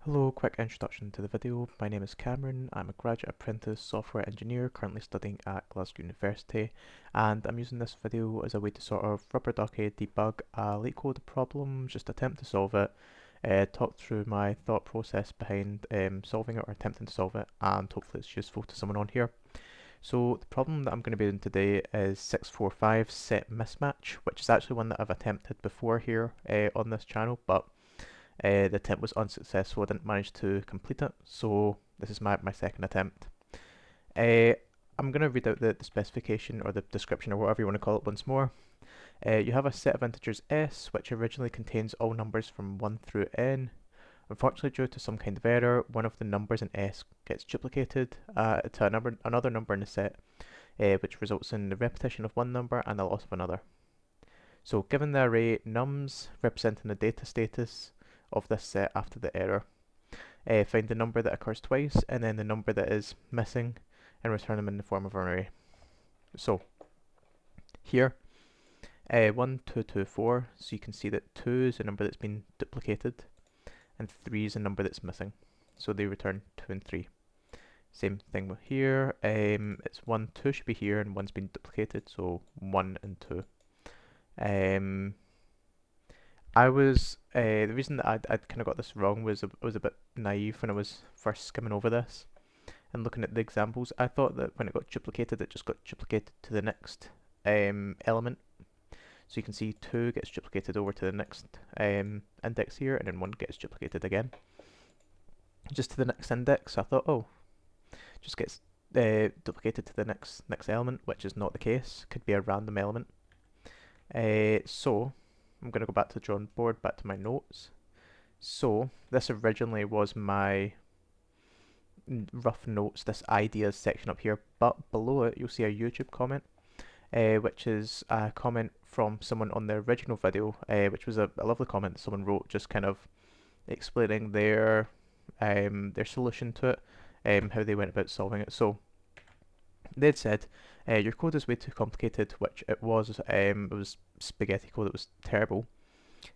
Hello, quick introduction to the video. My name is Cameron. I'm a graduate apprentice software engineer currently studying at Glasgow University, and I'm using this video as a way to sort of rubber ducky debug a LeetCode problem, just attempt to solve it, talk through my thought process behind solving it or attempting to solve it, and hopefully it's useful to someone on here. So the problem that I'm going to be doing today is 645 set mismatch, which is actually one that I've attempted before here on this channel, but the attempt was unsuccessful. I didn't manage to complete it, so this is my second attempt. Uh, I'm going to read out the specification or the description or whatever you want to call it once more. You have a set of integers s, which originally contains all numbers from 1 through n. Unfortunately, due to some kind of error, one of the numbers in s gets duplicated to another number in the set, which results in the repetition of one number and the loss of another. So given the array nums representing the data status of this set after the error, find the number that occurs twice and then the number that is missing and return them in the form of an array. So here, 1, 2, 2, 4, so you can see that 2 is a number that's been duplicated and 3 is a number that's missing. So they return 2 and 3. Same thing with here, it's 1, 2 should be here and 1's been duplicated, so 1 and 2. The reason that I'd kind of got this wrong was I was a bit naive when I was first skimming over this and looking at the examples. I thought that when it got duplicated, it just got duplicated to the next element. So you can see 2 gets duplicated over to the next index here, and then 1 gets duplicated again. Just to the next index, I thought, oh, just gets duplicated to the next element, which is not the case. Could be a random element. So I'm going to go back to the drawing board, back to my notes. So this originally was my rough notes, this ideas section up here, but below it you'll see a YouTube comment, which is a comment from someone on the original video, which was a lovely comment that someone wrote, just kind of explaining their solution to it, how they went about solving it. So they'd said, your code is way too complicated, which it was. It was spaghetti code, it was terrible.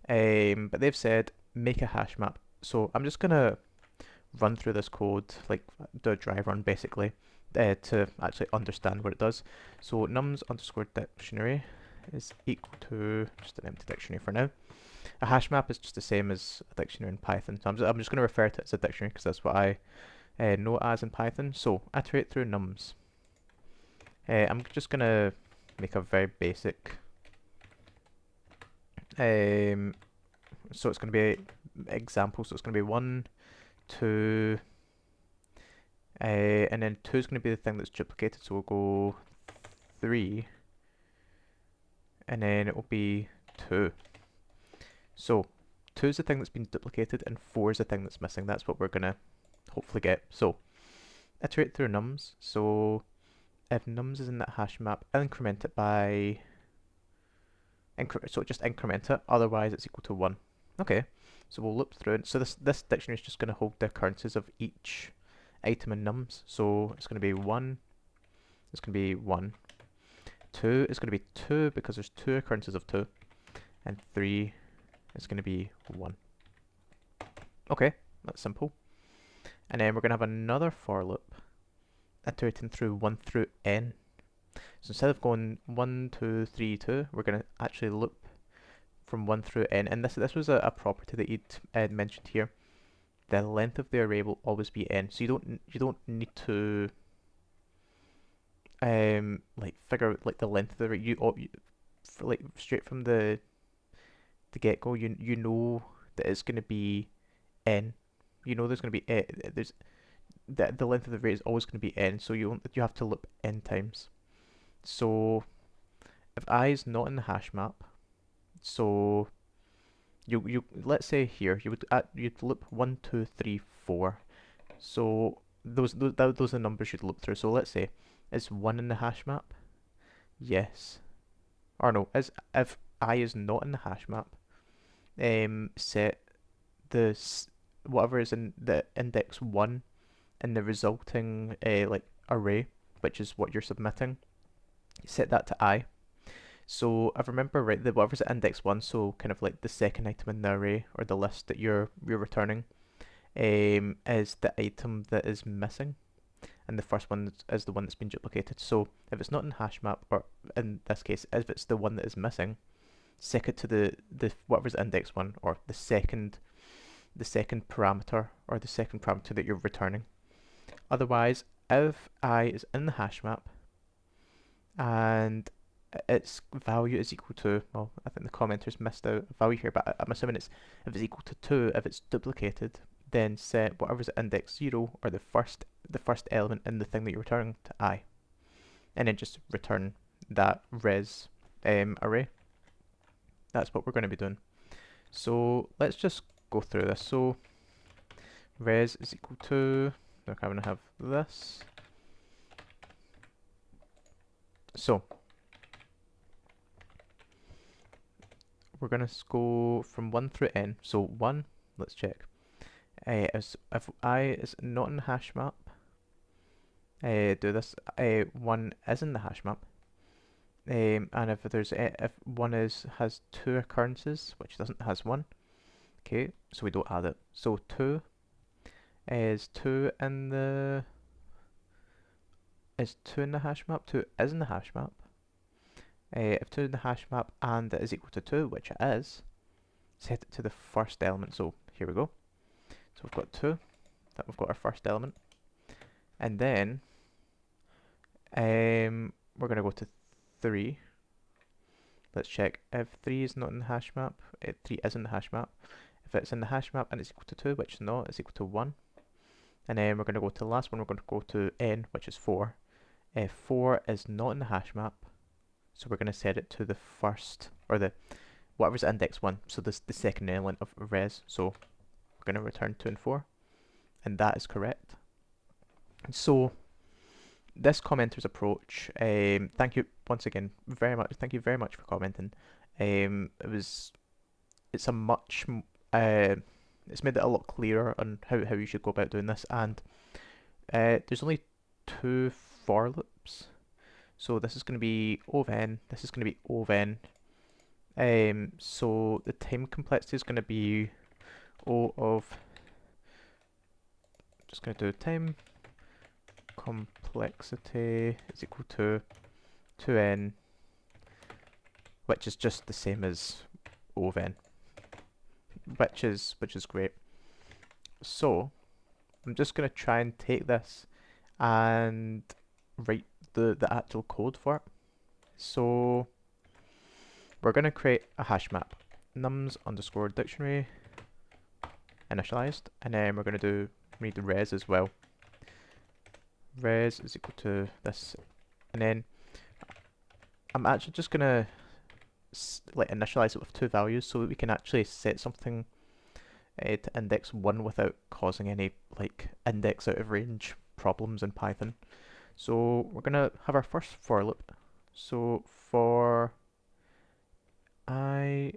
But they've said, make a hash map. So I'm just going to run through this code, like do a dry run basically, to actually understand what it does. So nums underscore dictionary is equal to just an empty dictionary for now. A hash map is just the same as a dictionary in Python. So I'm just going to refer to it as a dictionary because that's what I know it as in Python. So iterate through nums. I'm just going to make a very basic, so it's going to be example, so it's going to be 1, 2, and then 2 is going to be the thing that's duplicated, so we'll go 3, and then it will be 2. So 2 is the thing that's been duplicated, and 4 is the thing that's missing. That's what we're going to hopefully get. So iterate through nums. So if nums is in that hash map, increment it by so just increment it, otherwise it's equal to 1. Okay, so we'll loop through it. So this dictionary is just going to hold the occurrences of each item in nums. So it's going to be 1, it's going to be 1. 2 is going to be 2 because there's 2 occurrences of 2. And 3 is going to be 1. Okay, that's simple. And then we're going to have another for loop, iterating through 1 through n. So instead of going 1, 2, 3, 2, we're going to actually loop from 1 through n. And this was a property that you'd mentioned here. The length of the array will always be n. So you don't need to like figure out like the length of the array. Like straight from the get-go, you know that it's going to be n. You know there's going to be there's the length of the array is always going to be n. So you have to loop n times. So if I is not in the hash map, so you let's say here you'd loop 1, 2, 3, 4. So those are the numbers you'd loop through. So let's say is 1 in the hash map? Yes. Or no, if I is not in the hash map, set whatever is in the index 1 in the resulting like array, which is what you're submitting, set that to I. So I remember right, whatever's at index 1, so kind of like the second item in the array or the list that you're returning, is the item that is missing, and the first one is the one that's been duplicated. So if it's not in hash map, or in this case, if it's the one that is missing, set it to the whatever's index one, or the second parameter, or the second parameter that you're returning. Otherwise, if I is in the hash map and its value is equal to, well, I think the commenter's missed out a value here, but I'm assuming it's if it's equal to 2, if it's duplicated, then set whatever's at index 0, or the first element in the thing that you're returning, to I, and then just return that res array. That's what we're going to be doing. So let's just go through this. So res is equal to, we're going to have this. So we're going to go from 1 through n. So 1, let's check. If I is not in the hash map, do this. 1 is in the hash map. And if there's if 1 has 2 occurrences, which doesn't, has 1, okay, so we don't add it. So 2 is 2 in the hash map. 2 is in the hash map. If 2 in the hash map and it is equal to 2, which it is, set it to the first element. So here we go. So we've got 2, that we've got our first element, and then we're going to go to 3. Let's check if 3 is not in the hash map. 3 is in the hash map. If it's in the hash map and it's equal to 2, which is not, it's equal to 1. And then we're going to go to the last one, we're going to go to n, which is 4. 4 is not in the hash map, so we're going to set it to the first, or the whatever's index 1, so this the second element of res. So we're going to return 2 and 4, and that is correct. So this commenter's approach, thank you once again very much. Thank you very much for commenting. It's a much it's made it a lot clearer on how you should go about doing this, and there's only 2 for loops. So this is going to be O of n, this is going to be O of n. So the time complexity is going to be O of, just going to do time complexity is equal to 2n, which is just the same as O of n, which is great. So I'm just going to try and take this and write the actual code for it. So we're going to create a hash map, nums underscore dictionary initialized, and then we're going to need the res as well. Res is equal to this, and then I'm actually just going to like initialize it with 2 values so that we can actually set something to index 1 without causing any like index out of range problems in Python. So we're gonna have our first for loop. So for I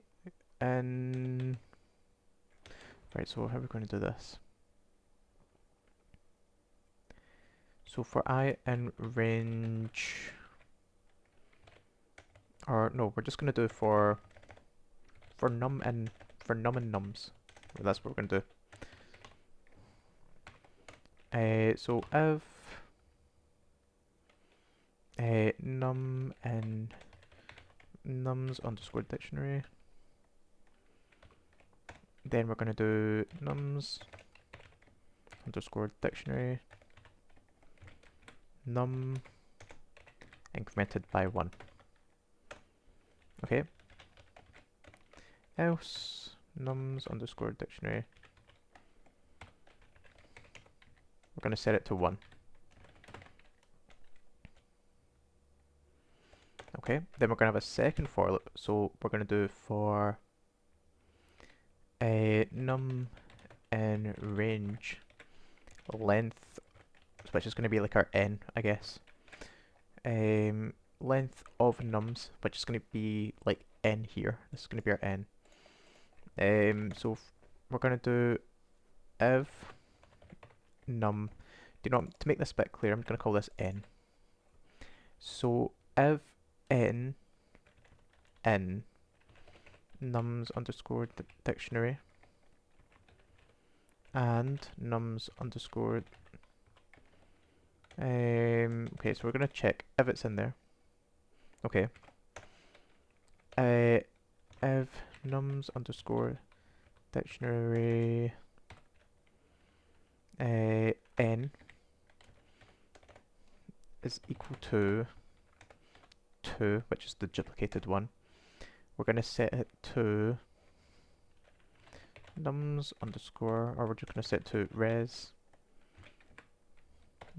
in, right, so how are we going to do this? So for I in range, or no, we're just gonna do for num and nums. That's what we're gonna do. So if num and nums underscore dictionary, then we're going to do nums underscore dictionary num incremented by 1. Okay. Else nums underscore dictionary, we're going to set it to 1. Okay, then we're going to have a second for loop. So we're going to do for num in range length, which is going to be like our n, I guess. Length of nums, which is going to be like n here. This is going to be our n. So we're going to do if num, to make this bit clear, I'm going to call this n. So if n in nums underscore dictionary and nums underscore. Okay, so we're gonna check if it's in there. Okay. If nums underscore dictionary n is equal to 2, which is the duplicated one, we're going to set it to nums underscore, or we're just going to set it to res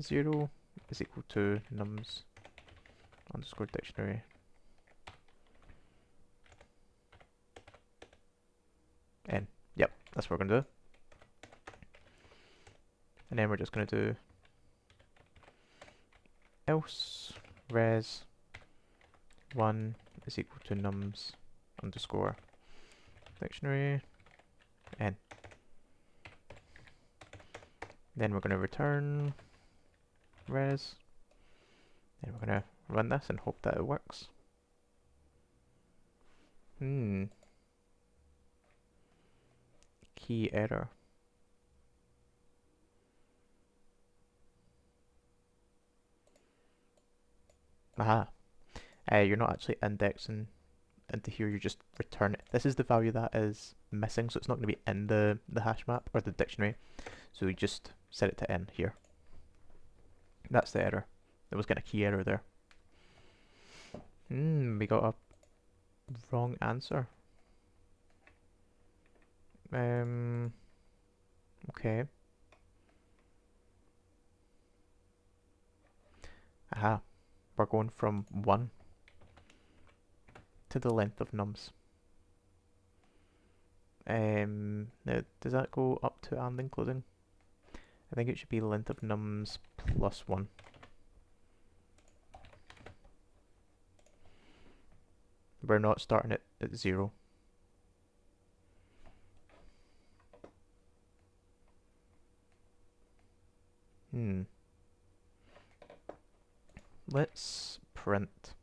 0 is equal to nums underscore dictionary n. Yep, that's what we're going to do. And then we're just going to do else res 1 is equal to nums underscore dictionary n. Then we're going to return res. Then we're going to run this and hope that it works. Key error. Aha. You're not actually indexing into here, you just return it. This is the value that is missing, so it's not going to be in the hash map or the dictionary. So we just set it to n here. That's the error. There was kind of key error there. We got a wrong answer. Okay. Aha. We're going from 1 to the length of nums. Now, does that go up to and including? I think it should be length of nums plus 1. We're not starting it at 0. Let's print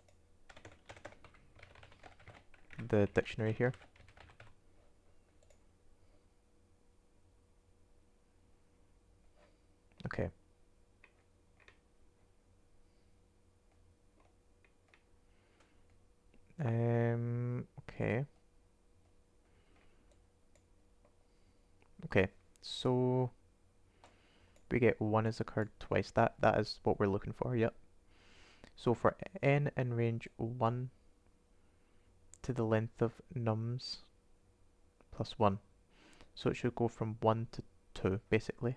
the dictionary here. Okay. Okay. Okay, so we get 1 has occurred twice. That is what we're looking for, yep. So for n in range 1 to the length of nums plus 1. So it should go from 1 to 2, basically.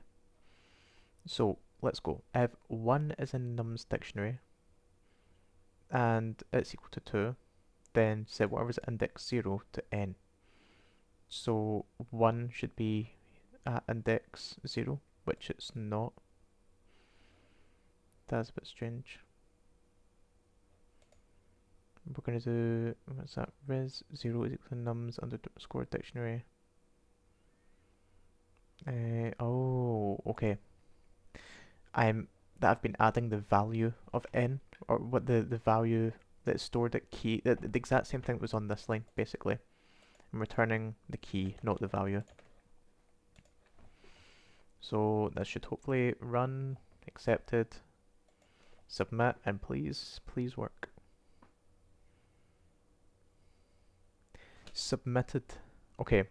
So let's go. If 1 is in nums dictionary and it's equal to 2, then set whatever's index 0 to n. So 1 should be at index 0, which it's not. That's a bit strange. We're going to do, what's that, res 0 is equal to nums underscore dictionary. Oh, okay. I've been adding the value of n, or what the value that's stored at key, the exact same thing that was on this line, basically. I'm returning the key, not the value. So that should hopefully run, accepted, submit, and please work. Submitted. Okay,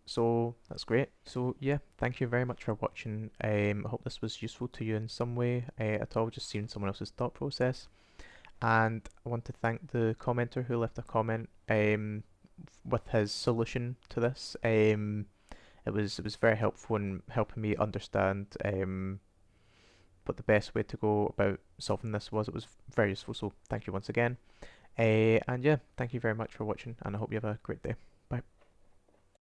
so that's great. So yeah, thank you very much for watching. I hope this was useful to you in some way at all, just seeing someone else's thought process. And I want to thank the commenter who left a comment with his solution to this. It was very helpful in helping me understand what the best way to go about solving this was. It was very useful, so thank you once again. And yeah, thank you very much for watching, and I hope you have a great day.